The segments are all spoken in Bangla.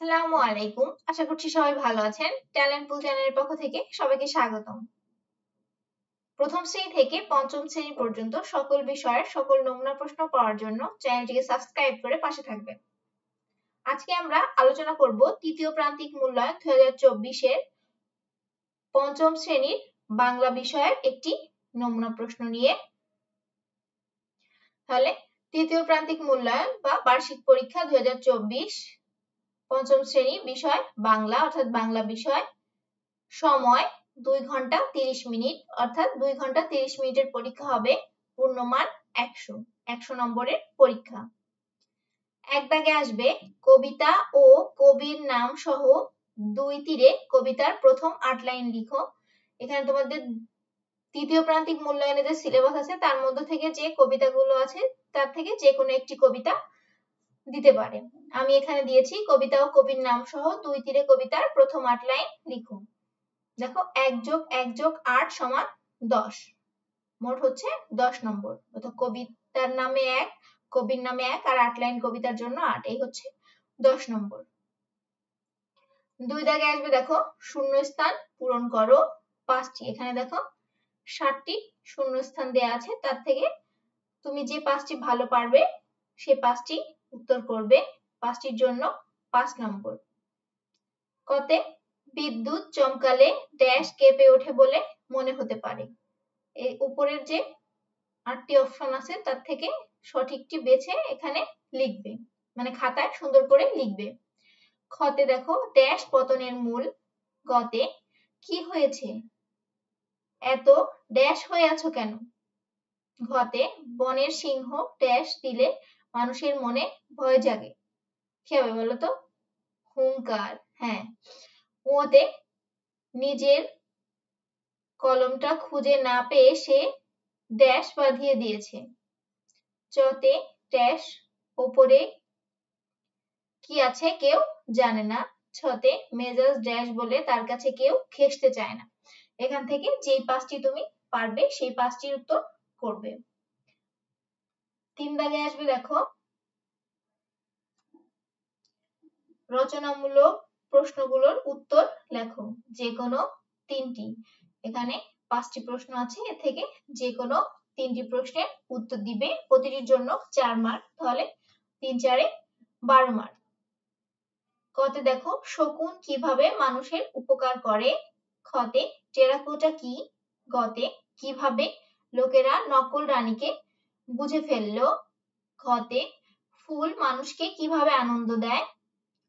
আসসালামু আলাইকুম। আশা করছি সবাই ভালো আছেন। ট্যালেন্ট পুল চ্যানেলের পক্ষ থেকে সবাইকে স্বাগতম। প্রথম শ্রেণী থেকে পঞ্চম শ্রেণী পর্যন্ত সকল বিষয়ের সকল নমুনা প্রশ্ন পড়ার জন্য চ্যানেলটিকে সাবস্ক্রাইব করে পাশে থাকবেন। আজকে আমরা আলোচনা করব তৃতীয় প্রান্তিক মূল্যায়ন 2024 এর পঞ্চম শ্রেণীর বাংলা বিষয়ের একটি নমুনা প্রশ্ন নিয়ে। তাহলে তৃতীয় প্রান্তিক মূল্যায়ন বা বার্ষিক পরীক্ষা 2024 পঞ্চম শ্রেণী বিষয় বাংলা অর্থাৎ বাংলা বিষয়। সময় 2 ঘন্টা 30 মিনিট অর্থাৎ 2 ঘন্টা 30 মিনিটের পরীক্ষা হবে। পূর্ণমান 100 নম্বরের পরীক্ষা। এক দাগে আসবে কবিতা ও কবির নাম সহ 2 তীরে কবিতার প্রথম 8 লাইন লিখো। এখানে তোমাদের তৃতীয় প্রান্তিক মূল্যায়নে যে সিলেবাস আছে তার মধ্যে থেকে যে কবিতাগুলো আছে তার থেকে যে কোনো একটি কবিতা দিতে পারে। আমি এখানে দিয়েছি কবিতা ও কবির নাম সহ 2 তীরে কবিতার প্রথম 8 লাইন লিখো। দেখো 1 + 1 + 8 = 10, মোট হচ্ছে 10 নম্বর। অর্থাৎ কবিতার নামে 1, কবির নামে 1 আর 8 লাইন কবিতার জন্য 8, এই হচ্ছে 10 নম্বর। 2 দাগে আসবে দেখো শূন্যস্থান পূরণ করো 5টি। এখানে দেখো 7টি শূন্যস্থান দেয়া আছে, তার থেকে তুমি যে 5টি ভালো পারবে সেই 5টি উত্তর করবে। 5টির জন্য 5 নম্বর। কতে বিদ্যুৎ চমকালে ড্যাশ কেঁপে ওঠে বলে মনে হতে পারে। এই উপরের যে 8টি অপশন আছে তার থেকে সঠিকটি বেছে এখানে লিখবে, মানে খাতায় সুন্দর করে লিখবে। খতে দেখো ড্যাশ পতনের মূল। গতে কি হয়েছে, এত ড্যাশ হয়ে আছো কেন। ঘতে বনের সিংহ ড্যাশ দিলে মানুষের মনে ভয় জাগে। কি হবে বলো তো? হুঙ্কার। হ্যাঁ। ওতে নিজের কলমটা খুঁজে না পেয়ে সে ড্যাশ বাঁধিয়ে দিয়েছে। চতে ড্যাশ ওপরে কি আছে কেউ জানে না। ছতে মেজাজ ড্যাশ বলে তার কাছে কেউ ঘেঁষতে চায় না। এখান থেকে যেই 5টি তুমি পারবে সেই 5টির উত্তর করবে। 3 দাগে আসবে দেখো রচনামূলক প্রশ্নগুলোর উত্তর লেখো, যে কোনো 3টি। এখানে 5টি প্রশ্ন আছে, এর থেকে যে কোনো 3টি প্রশ্নের উত্তর দিবে। প্রতিটির জন্য 4 মার্ক, তাহলে 3 × 4 = 12 মার্ক। কতে দেখো শকুন কিভাবে মানুষের উপকার করে। খতে টেরাকোটা কি। গতে কিভাবে লোকেরা নকল রানীকে বুঝে ফেললো। ঘতে ফুল মানুষকে কিভাবে আনন্দ দেয়।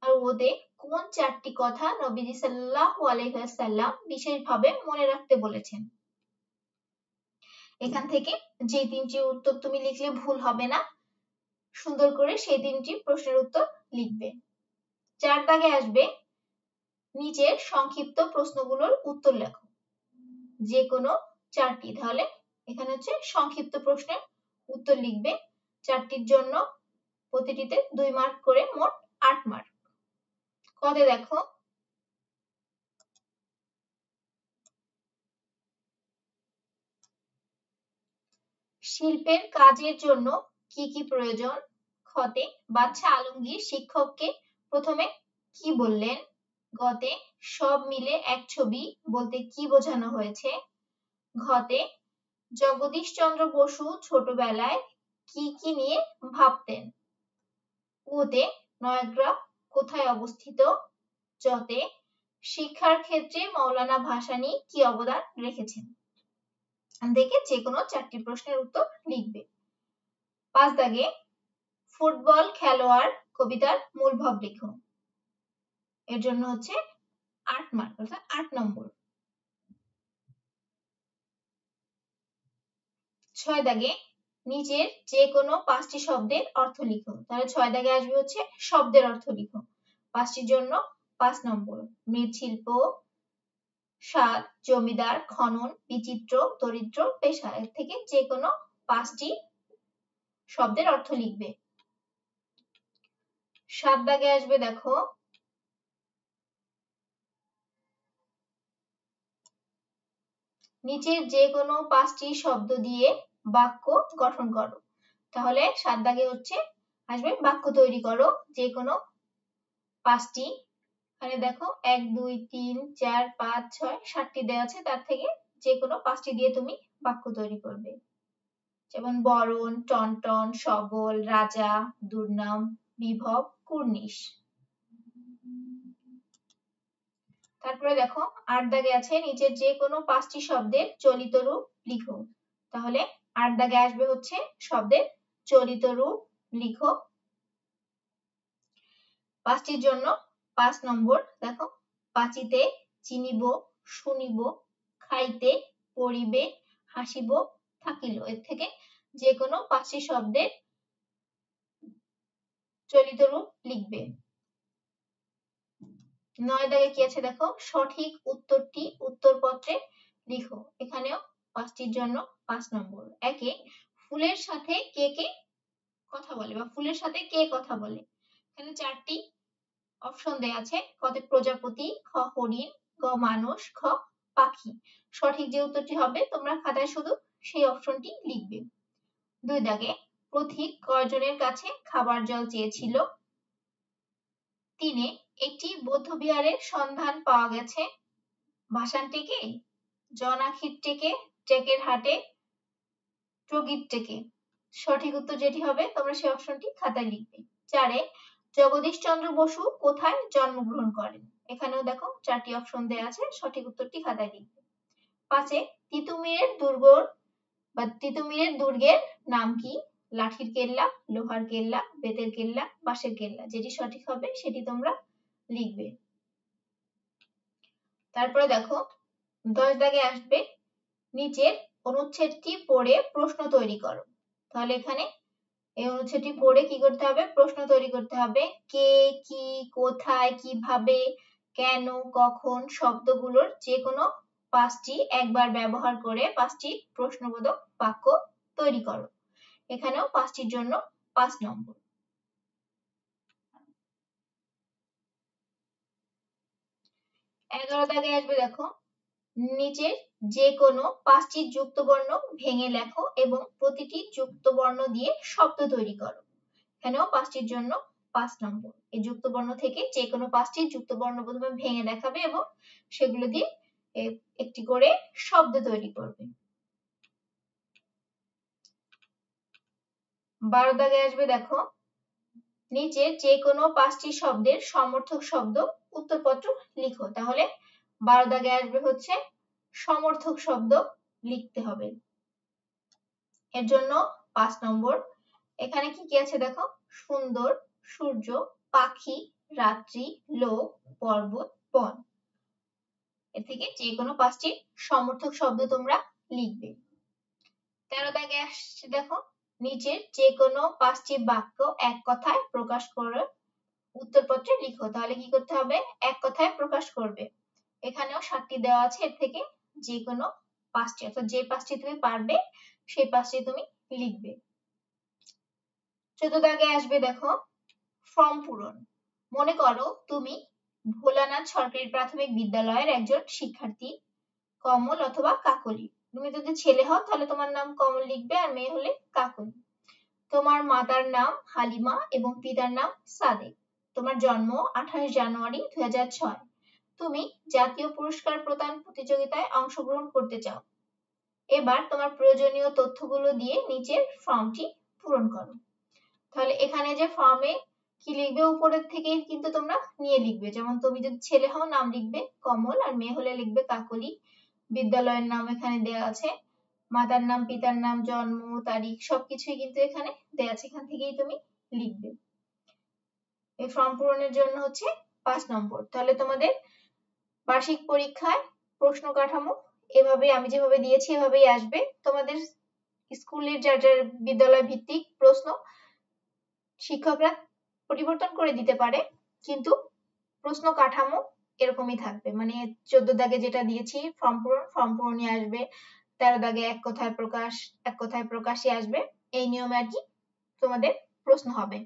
আর ওতে কোন 4টি কথা নবীজি সাল্লাল্লাহু আলাইহি ওয়াসাল্লাম বিশেষভাবে মনে রাখতে বলেছেন। এখান থেকে যে 3টি উত্তর তুমি লিখলে ভুল হবে না, সুন্দর করে সেই 3টি প্রশ্নের উত্তর লিখবে। 4 দাগে আসবে নিচের সংক্ষিপ্ত প্রশ্নগুলোর উত্তর লেখো, যে কোনো 4টি। তাহলে এখানে হচ্ছে সংক্ষিপ্ত প্রশ্নের উত্তর লিখবে। 4টির জন্য প্রতিটিতে 2 মার্ক করে মোট 8 মার্ক। কতে দেখো শিল্পের কাজের জন্য কি কি প্রয়োজন। খতে বাদশা আলমগীর শিক্ষককে প্রথমে কি বললেন। গতে সব মিলে এক ছবি বলতে কি বোঝানো হয়েছে। ঘতে জগদীশচন্দ্র বসু ছোটবেলায় কি কি নিয়ে ভাবতেন। ওতে নয়াগ্রাম কোথায় অবস্থিত। চতে শিক্ষার ক্ষেত্রে মৌলানা ভাসানী কি অবদান রেখেছেন। দেখে যে কোনো 4টি প্রশ্নের উত্তর লিখবে। 5 দাগে ফুটবল খেলোয়াড় কবিতার মূল ভাব লিখো। এর জন্য হচ্ছে 8 মার্ক, অর্থাৎ 8 নম্বর। 6 দাগে নিচের যে কোনো 5টি শব্দের অর্থ লিখো। তাহলে 6 দাগে আসবে হচ্ছে শব্দের অর্থ লিখো। 5টির জন্য 5 নম্বর। মৃৎশিল্প, সাত, জমিদার, খনন, বিচিত্র, দরিদ্র, পেশা। এর থেকে যে কোনো 5টি শব্দের অর্থ লিখবে। 7 দাগে আসবে দেখো নিচের যে কোনো 5টি শব্দ দিয়ে বাক্য গঠন করো। তাহলে 7 দাগে হচ্ছে আসবে বাক্য তৈরি করো, যে কোনো 5টি, এখানে দেখো 1 2 3 4 5 6 7টি দেওয়া আছে, তার থেকে যে কোনো 5টি দিয়ে তুমি বাক্য তৈরি করবে। যেমন বরণ, টনটন, সবল, রাজা, দুর্নাম, বিভব, কুর্নিশ। তারপরে দেখো 8 দাগে আছে নিচের যে কোনো 5টি শব্দের চলিত রূপ লিখো। তাহলে 8 দাগে আসবে হচ্ছে শব্দের চলিত রূপ লিখো। 5টির জন্য 5 নম্বর দেখো, পাচিতে, চিনিব, শুনিব, খাইতে, পড়িবে, হাসিব, থাকিল। এর থেকে যে কোনো 5টি শব্দের চলিত রূপ লিখবে। 9 দাগে কি আছে দেখো, সঠিক উত্তরটি উত্তরপত্রে লিখো। এখানেও 5টির জন্য 5 নম্বর। একে ফুলের সাথে কে কে কথা বলে বা ফুলের সাথে কে কথা বলে। এখানে 4টি অপশন দেয়া আছে। কতে প্রজাপতি, খ হরিণ, গ মানুষ, খ পাখি। সঠিক যে উত্তরটি হবে তোমরা খাতায় শুধু সেই অপশনটি লিখবে। 2 দাগে পথিক কয়জনের কাছে খাবার জল চেয়েছিল। 3 একটি বৌদ্ধ বিহারের সন্ধান পাওয়া গেছে। ভাসান টেকে, জনাখির টেকে, টেকের হাটে, প্রগীর টেকে। সঠিক উত্তর যেটি হবে তোমরা সেই অপশনটি খাতায় লিখবে। 4 জগদীশ চন্দ্র বসু কোথায় জন্মগ্রহণ করেন। এখানেও দেখো 4টি অপশন দেওয়া আছে, সঠিক উত্তরটি খাতায় লিখবে। 5 তিতুমিরের দুর্গ বা তিতুমিরের দুর্গের নাম কি। লাঠির কেল্লা, লোহার কেল্লা, বেতের কেল্লা, বাঁশের কেল্লা। যেটি সঠিক হবে সেটি তোমরা লিখবে। তারপরে দেখো 10 দাগে আসবে নিচের অনুচ্ছেদটি পড়ে প্রশ্ন তৈরি করো। তাহলে এখানে এই অনুচ্ছেদটি পড়ে কি করতে হবে, প্রশ্ন তৈরি করতে হবে। কে, কি, কোথায়, কিভাবে, কেন, কখন শব্দগুলোর যে কোনো 5টি একবার ব্যবহার করে 5টি প্রশ্নবোধক বাক্য তৈরি করো। এখানেও 5টির জন্য 5 নম্বর। 11 দাগে আসবে দেখো, নিচের যে কোনো 5টি যুক্ত বর্ণ ভেঙে লেখো এবং প্রতিটি যুক্ত বর্ণ দিয়ে শব্দ তৈরি করো। এখানেও 5টির জন্য 5 নম্বর। এই যুক্ত বর্ণ থেকে যে কোনো 5টি যুক্ত বর্ণ প্রথমে ভেঙে দেখাবে এবং সেগুলো দিয়ে একটি করে শব্দ তৈরি করবে। 12 দাগে আসবে দেখো, নিচে যে কোনো 5টি শব্দের সমর্থক শব্দ উত্তরপত্র লিখো। তাহলে 12 দাগে আসবে হচ্ছে সমর্থক শব্দ লিখতে হবে। এর জন্য 5 নম্বর। এখানে কি কি আছে দেখো, সুন্দর, সূর্য, পাখি, রাত্রি, লোক, পর্বত, বন। এর থেকে যে কোনো 5টি সমর্থক শব্দ তোমরা লিখবে। 13 দাগে আসছে দেখো, নিচের যে কোনো 5টি বাক্য এক কথায় প্রকাশ করে উত্তরপত্রে লিখো। তাহলে কি করতে হবে, এক কথায় প্রকাশ করবে। এখানেও 7টি দেওয়া আছে, এর থেকে যে কোনো 5টি অর্থাৎ যে 5টি তুমি পারবে সেই 5টি তুমি লিখবে। 14 দাগে আসবে দেখো, ফর্ম পূরণ। মনে করো তুমি ভোলানাথ সরকারি প্রাথমিক বিদ্যালয়ের একজন শিক্ষার্থী, কমল অথবা কাকলি। তুমি যদি ছেলে হও তাহলে তোমার নাম কমল লিখবে, আর মেয়ে হলে কাকলি। তোমার মাতার নাম হালিমা এবং পিতার নাম সাদেক। তোমার জন্ম 28 জানুয়ারি 2006। তুমি জাতীয় পুরস্কার প্রদান প্রতিযোগিতায় অংশগ্রহণ করতে চাও। এবার তোমার প্রয়োজনীয় তথ্যগুলো দিয়ে নিচের ফর্মটি পূরণ করো। তাহলে এখানে যে ফর্মে কি লিখবে উপরের থেকেই কিন্তু তোমরা নিয়ে লিখবে। যেমন তুমি যদি ছেলে হও নাম লিখবে কমল, আর মেয়ে হলে লিখবে কাকলি। বিদ্যালয়ের নাম এখানে দেওয়া আছে, মাতার নাম, পিতার নাম, জন্ম তারিখ সবকিছুই কিন্তু এখানে দেওয়া আছে, এখান থেকেই তুমি লিখবে। এই ফর্ম পূরণের জন্য হচ্ছে 5 নম্বর। তাহলে তোমাদের বার্ষিক পরীক্ষায় প্রশ্ন কাঠামো এভাবে আমি যেভাবে দিয়েছি এভাবেই আসবে। তোমাদের স্কুলের যার যার বিদ্যালয় ভিত্তিক প্রশ্ন শিক্ষকরা পরিবর্তন করে দিতে পারে, কিন্তু প্রশ্ন কাঠামো এরকমই থাকবে। মানে 14 দাগে যেটা দিয়েছি ফর্ম পূরণই আসবে। 13 দাগে এক কথায় প্রকাশই আসবে। এই নিয়মে আর কি তোমাদের প্রশ্ন হবে।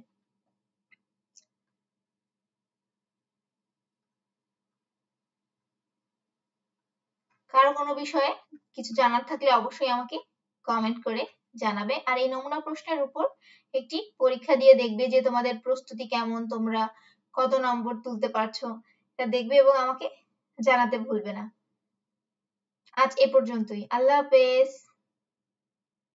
কারো কোনো বিষয়ে কিছু জানার থাকলে অবশ্যই আমাকে কমেন্ট করে জানাবে। আর এই নমুনা প্রশ্নের উপর একটি পরীক্ষা দিয়ে দেখবে যে তোমাদের প্রস্তুতি কেমন, তোমরা কত নম্বর তুলতে পারছো এটা দেখবে এবং আমাকে জানাতে ভুলবে না। আজ এ পর্যন্তই। আল্লাহ হাফেজ।